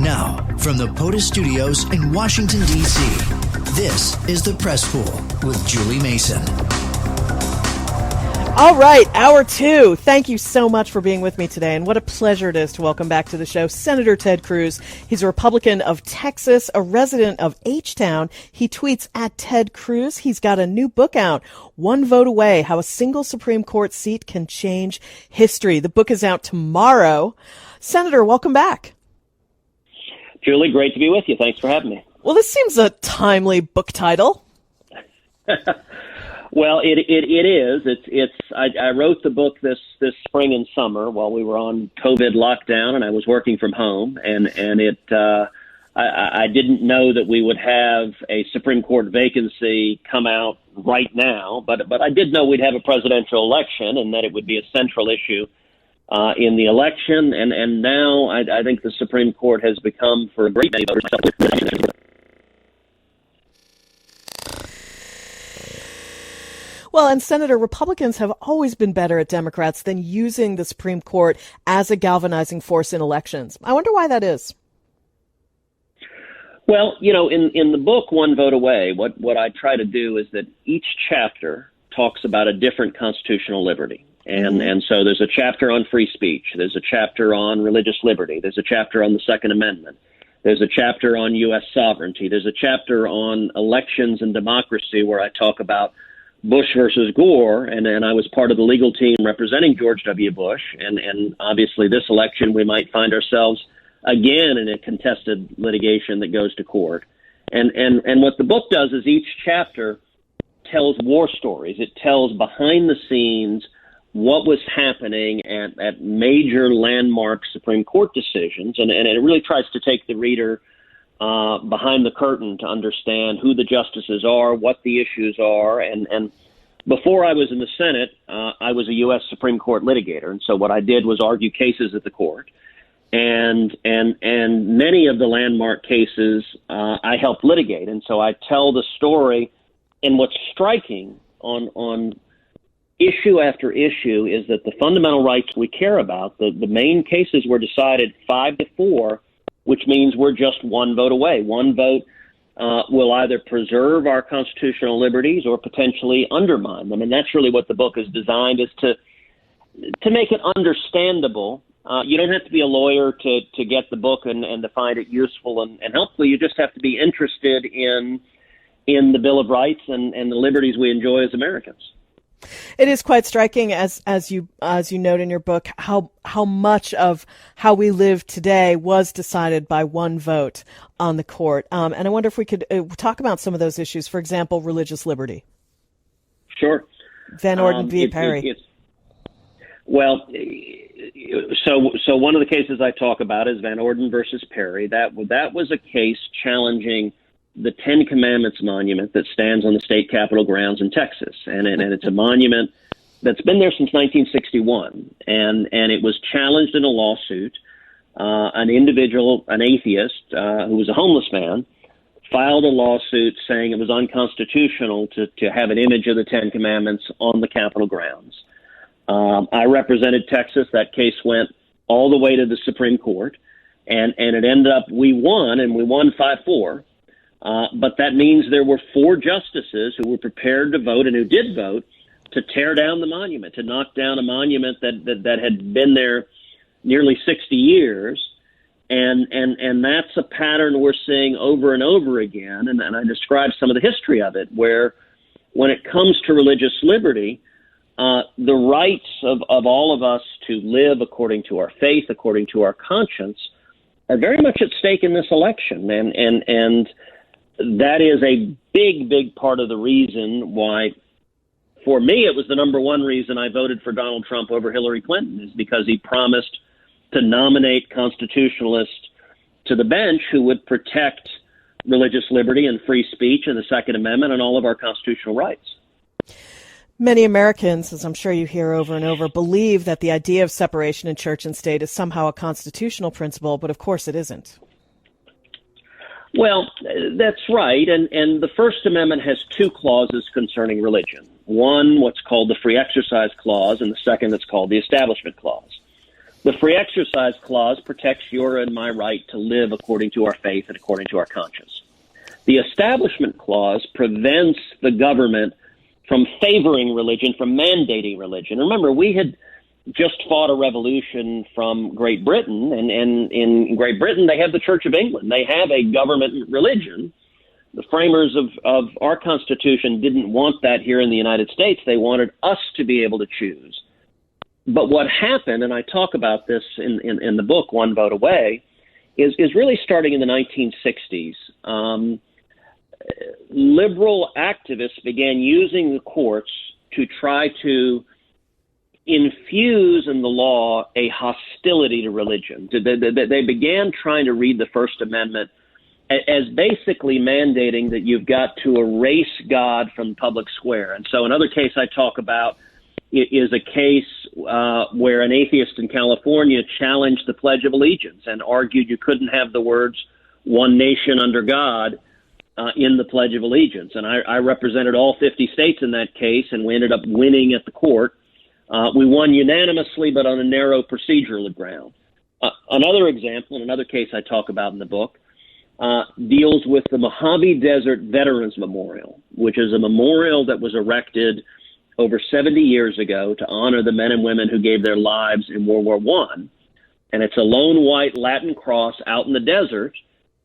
Now, from the POTUS studios in Washington, D.C., this is The Press Pool with Julie Mason. All right, hour two. Thank you so much for being with me today, and what a pleasure it is to welcome back to the show Senator Ted Cruz. He's a Republican of Texas, a resident of H-Town. He tweets at Ted Cruz. He's got a new book out, One Vote Away, How a Single Supreme Court Seat Can Change History. The book is out tomorrow. Senator, welcome back. Julie, great to be with you. Thanks for having me. Well, this seems a timely book title. Well, it is. I wrote the book this spring and summer while we were on COVID lockdown, and I was working from home. And I didn't know that we would have a Supreme Court vacancy come out right now, but I did know we'd have a presidential election and that it would be a central issue in the election. And now I think the Supreme Court has become, for a great many voters, Well, and Senator, Republicans have always been better at Democrats than using the Supreme Court as a galvanizing force in elections. I wonder why that is. Well, you know, in the book, One Vote Away, what I try to do is that each chapter talks about a different constitutional liberty. And so there's a chapter on free speech. There's a chapter on religious liberty. There's a chapter on the Second Amendment. There's a chapter on U.S. sovereignty. There's a chapter on elections and democracy where I talk about Bush versus Gore, and I was part of the legal team representing George W. Bush. And obviously this election, we might find ourselves again in a contested litigation that goes to court. And what the book does is each chapter tells war stories. It tells behind the scenes what was happening at major landmark Supreme Court decisions. And it really tries to take the reader behind the curtain to understand who the justices are, what the issues are. And before I was in the Senate, I was a U.S. Supreme Court litigator. And so what I did was argue cases at the court. And many of the landmark cases I helped litigate. And so I tell the story. And what's striking on issue after issue is that the fundamental rights we care about, the main cases were decided 5-4, which means we're just one vote away. One vote will either preserve our constitutional liberties or potentially undermine them. And that's really what the book is designed, is to make it understandable. You don't have to be a lawyer to get the book and to find it useful and helpful. You just have to be interested in the Bill of Rights and the liberties we enjoy as Americans. It is quite striking, as you note in your book, how much of how we live today was decided by one vote on the court. And I wonder if we could talk about some of those issues. For example, religious liberty. Sure. Van Orden v. Perry. Well, so one of the cases I talk about is Van Orden versus Perry. That was a case challenging the Ten Commandments monument that stands on the state capitol grounds in Texas. And it's a monument that's been there since 1961. And it was challenged in a lawsuit. An individual, an atheist, who was a homeless man, filed a lawsuit saying it was unconstitutional to have an image of the Ten Commandments on the capitol grounds. I represented Texas. That case went all the way to the Supreme Court. And it ended up, we won 5-4. But that means there were 4 justices who were prepared to vote and who did vote to tear down the monument, to knock down a monument that had been there nearly 60 years. And that's a pattern we're seeing over and over again. And I described some of the history of it, where when it comes to religious liberty, the rights of all of us to live according to our faith, according to our conscience, are very much at stake in this election. And that is a big part of the reason why, for me, it was the number one reason I voted for Donald Trump over Hillary Clinton, is because he promised to nominate constitutionalists to the bench who would protect religious liberty and free speech and the Second Amendment and all of our constitutional rights. Many Americans, as I'm sure you hear over and over, believe that the idea of separation in church and state is somehow a constitutional principle, but of course it isn't. Well, that's right. And the First Amendment has 2 clauses concerning religion. One, what's called the Free Exercise Clause, and the second that's called the Establishment Clause. The Free Exercise Clause protects your and my right to live according to our faith and according to our conscience. The Establishment Clause prevents the government from favoring religion, from mandating religion. Remember, we had just fought a revolution from Great Britain, and in Great Britain, they have the Church of England. They have a government religion. The framers of our Constitution didn't want that here in the United States. They wanted us to be able to choose. But what happened, and I talk about this in the book, One Vote Away, is really starting in the 1960s. Liberal activists began using the courts to try to infuse in the law a hostility to religion. They began trying to read the First Amendment as basically mandating that you've got to erase God from the public square. And so another case I talk about is a case where an atheist in California challenged the Pledge of Allegiance and argued you couldn't have the words "one nation under God" in the Pledge of Allegiance. And I represented all 50 states in that case, and we ended up winning at the court. We won unanimously, but on a narrow procedural ground. Another example, and another case I talk about in the book, deals with the Mojave Desert Veterans Memorial, which is a memorial that was erected over 70 years ago to honor the men and women who gave their lives in World War I. And it's a lone white Latin cross out in the desert,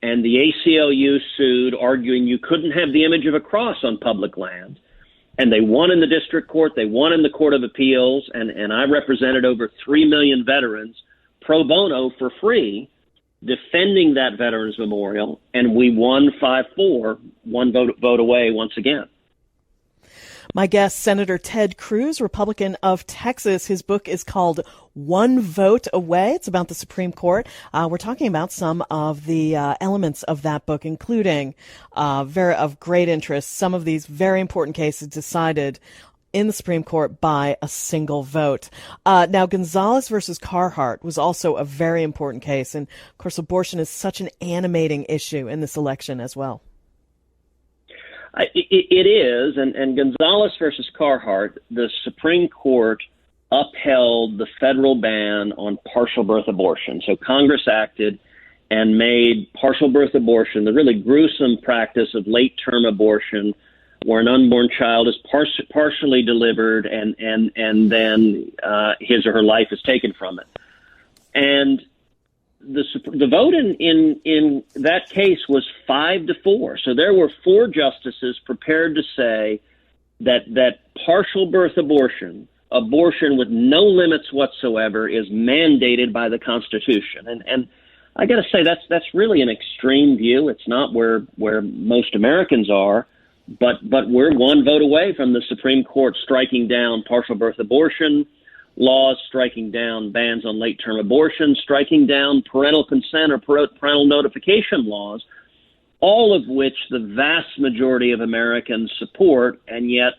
and the ACLU sued, arguing you couldn't have the image of a cross on public land. And they won in the district court, they won in the Court of Appeals, and I represented over 3 million veterans pro bono for free, defending that Veterans Memorial, and we won 5-4, one vote away once again. My guest, Senator Ted Cruz, Republican of Texas. His book is called One Vote Away. It's about the Supreme Court. We're talking about some of the elements of that book, including very of great interest, some of these very important cases decided in the Supreme Court by a single vote. Now, Gonzalez versus Carhart was also a very important case. And, of course, abortion is such an animating issue in this election as well. It is, and Gonzalez versus Carhart, the Supreme Court upheld the federal ban on partial birth abortion. So Congress acted and made partial birth abortion, the really gruesome practice of late-term abortion, where an unborn child is partially delivered and then his or her life is taken from it. And the vote in that case was 5-4. So there were 4 justices prepared to say that partial birth abortion with no limits whatsoever, is mandated by the Constitution. And I got to say that's really an extreme view. It's not where most Americans are, but we're one vote away from the Supreme Court striking down partial birth abortion laws, striking down bans on late-term abortion, striking down parental consent or parental notification laws, all of which the vast majority of Americans support, and yet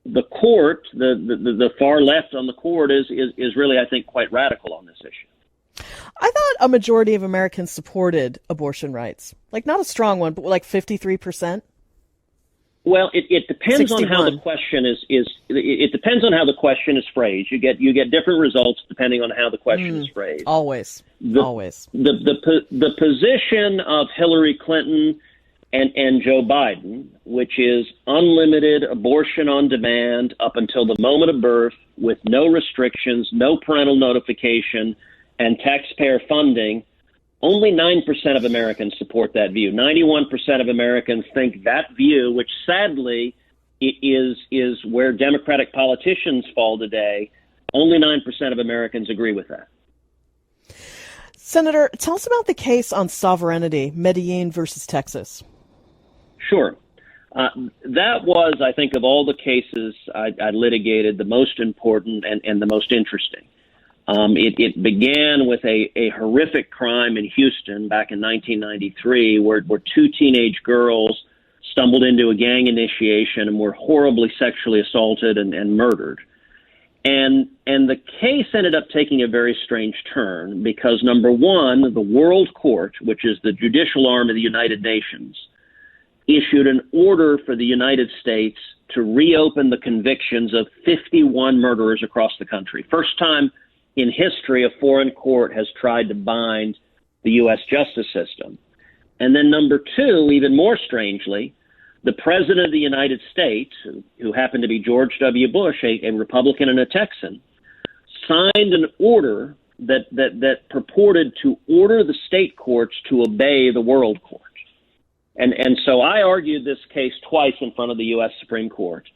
the court, the far left on the court, is really, I think, quite radical on this issue. I thought a majority of Americans supported abortion rights, like not a strong one, but like 53%. Well, it depends 61. on how the question is. It depends on how the question is phrased. You get different results depending on how the question is phrased. Always. The position of Hillary Clinton and Joe Biden, which is unlimited abortion on demand up until the moment of birth, with no restrictions, no parental notification, and taxpayer funding. Only 9% of Americans support that view. 91% of Americans think that view, which sadly is where Democratic politicians fall today, only 9% of Americans agree with that. Senator, tell us about the case on sovereignty, Medellin versus Texas. Sure. That was, I think, of all the cases I litigated, the most important and the most interesting. It began with a horrific crime in Houston back in 1993 where 2 teenage girls stumbled into a gang initiation and were horribly sexually assaulted and murdered. And the case ended up taking a very strange turn because, number one, the World Court, which is the judicial arm of the United Nations, issued an order for the United States to reopen the convictions of 51 murderers across the country. First time in history a foreign court has tried to bind the U.S. justice system. And then number two, even more strangely, the President of the United States, who happened to be George W. Bush, a Republican and a Texan, signed an order that purported to order the state courts to obey the world court. And so I argued this case twice in front of the U.S. Supreme Court.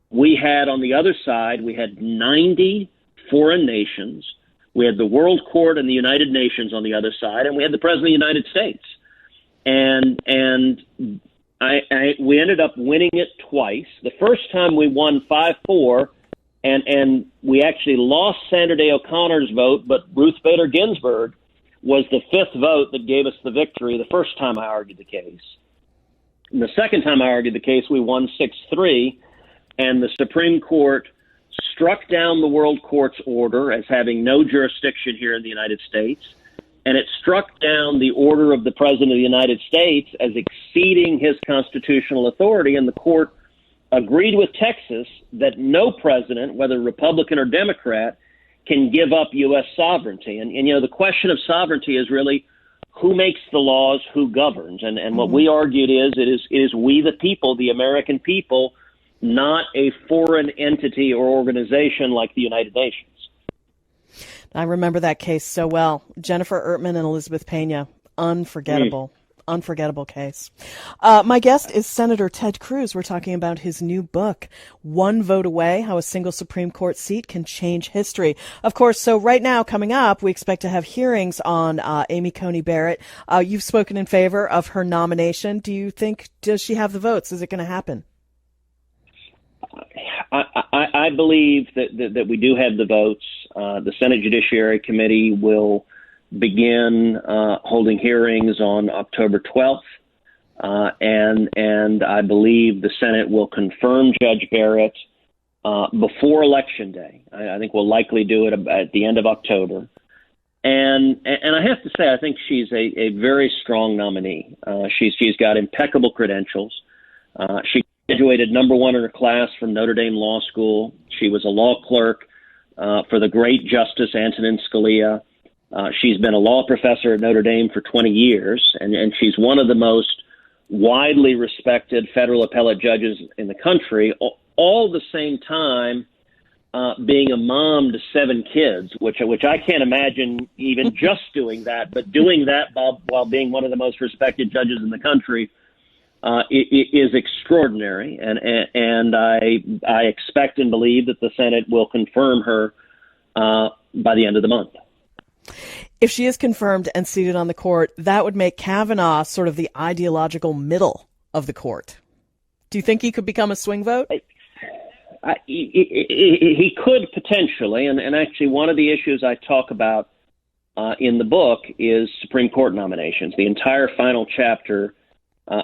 We had on the other side, we had 90 foreign nations. We had the World Court and the United Nations on the other side, and we had the President of the United States. And we ended up winning it twice. The first time we won 5-4, and we actually lost Sandra Day O'Connor's vote, but Ruth Bader Ginsburg was the fifth vote that gave us the victory the first time I argued the case. And the second time I argued the case, we won 6-3, and the Supreme Court struck down the World Court's order as having no jurisdiction here in the United States, and it struck down the order of the President of the United States as exceeding his constitutional authority, and the court agreed with Texas that no president, whether Republican or Democrat, can give up U.S. sovereignty. And you know, the question of sovereignty is really who makes the laws, who governs. And what we argued is it is we the people, the American people, not a foreign entity or organization like the United Nations. I remember that case so well. Jennifer Ertman and Elizabeth Pena. Unforgettable. Unforgettable case. My guest is Senator Ted Cruz. We're talking about his new book, One Vote Away, How a Single Supreme Court Seat Can Change History. Of course, so right now, coming up, we expect to have hearings on Amy Coney Barrett. You've spoken in favor of her nomination. Do you think, does she have the votes? Is it going to happen? I believe that we do have the votes. The Senate Judiciary Committee will begin holding hearings on October 12th, and I believe the Senate will confirm Judge Barrett before Election Day. I think we'll likely do it at the end of October. And I have to say, I think she's a very strong nominee. She's got impeccable credentials. She graduated number one in her class from Notre Dame Law School. She was a law clerk for the great Justice Antonin Scalia. She's been a law professor at Notre Dame for 20 years, and she's one of the most widely respected federal appellate judges in the country, all the same time being a mom to 7 kids, which I can't imagine even just doing that, but doing that while being one of the most respected judges in the country is extraordinary, and I expect and believe that the Senate will confirm her by the end of the month. If she is confirmed and seated on the court, that would make Kavanaugh sort of the ideological middle of the court. Do you think he could become a swing vote? He could potentially, and actually one of the issues I talk about in the book is Supreme Court nominations. The entire final chapter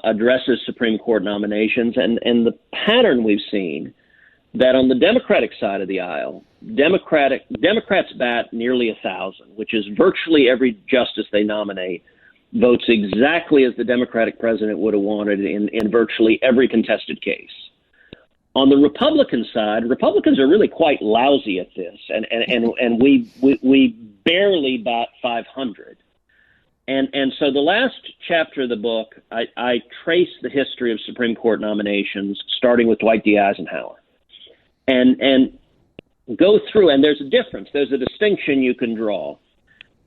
addresses Supreme Court nominations, and the pattern we've seen that on the Democratic side of the aisle, Democrats bat nearly 1,000, which is virtually every justice they nominate votes exactly as the Democratic president would have wanted in virtually every contested case. On the Republican side, Republicans are really quite lousy at this, and we barely bat 500. And so the last chapter of the book, I trace the history of Supreme Court nominations, starting with Dwight D. Eisenhower, and go through, and there's a difference. There's a distinction you can draw.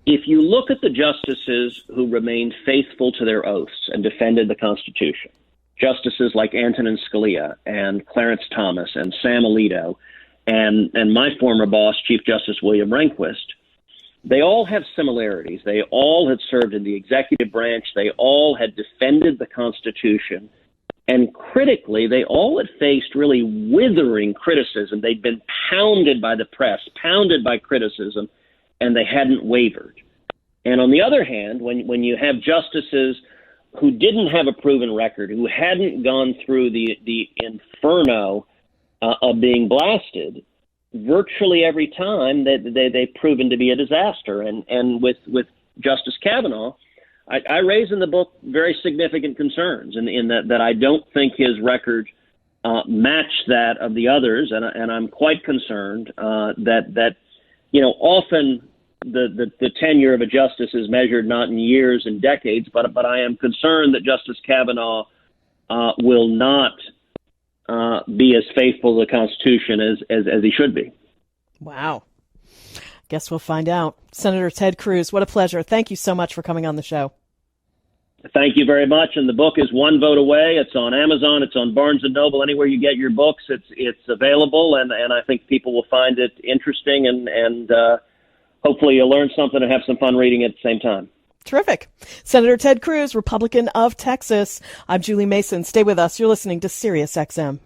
If you look at the justices who remained faithful to their oaths and defended the Constitution, justices like Antonin Scalia and Clarence Thomas and Sam Alito and my former boss, Chief Justice William Rehnquist, they all have similarities. They all had served in the executive branch. They all had defended the Constitution. And critically, they all had faced really withering criticism. They'd been pounded by the press, pounded by criticism, and they hadn't wavered. And on the other hand, when you have justices who didn't have a proven record, who hadn't gone through the inferno of being blasted, virtually every time they've proven to be a disaster. And with Justice Kavanaugh, I raise in the book very significant concerns in that I don't think his record matched that of the others, and I'm quite concerned that often the tenure of a justice is measured not in years and decades, but I am concerned that Justice Kavanaugh will not be as faithful to the Constitution as he should be. Wow. Guess we'll find out. Senator Ted Cruz, what a pleasure. Thank you so much for coming on the show. Thank you very much. And the book is One Vote Away. It's on Amazon. It's on Barnes & Noble. Anywhere you get your books, it's available. And I think people will find it interesting. And hopefully you'll learn something and have some fun reading at the same time. Terrific. Senator Ted Cruz, Republican of Texas. I'm Julie Mason. Stay with us. You're listening to Sirius XM.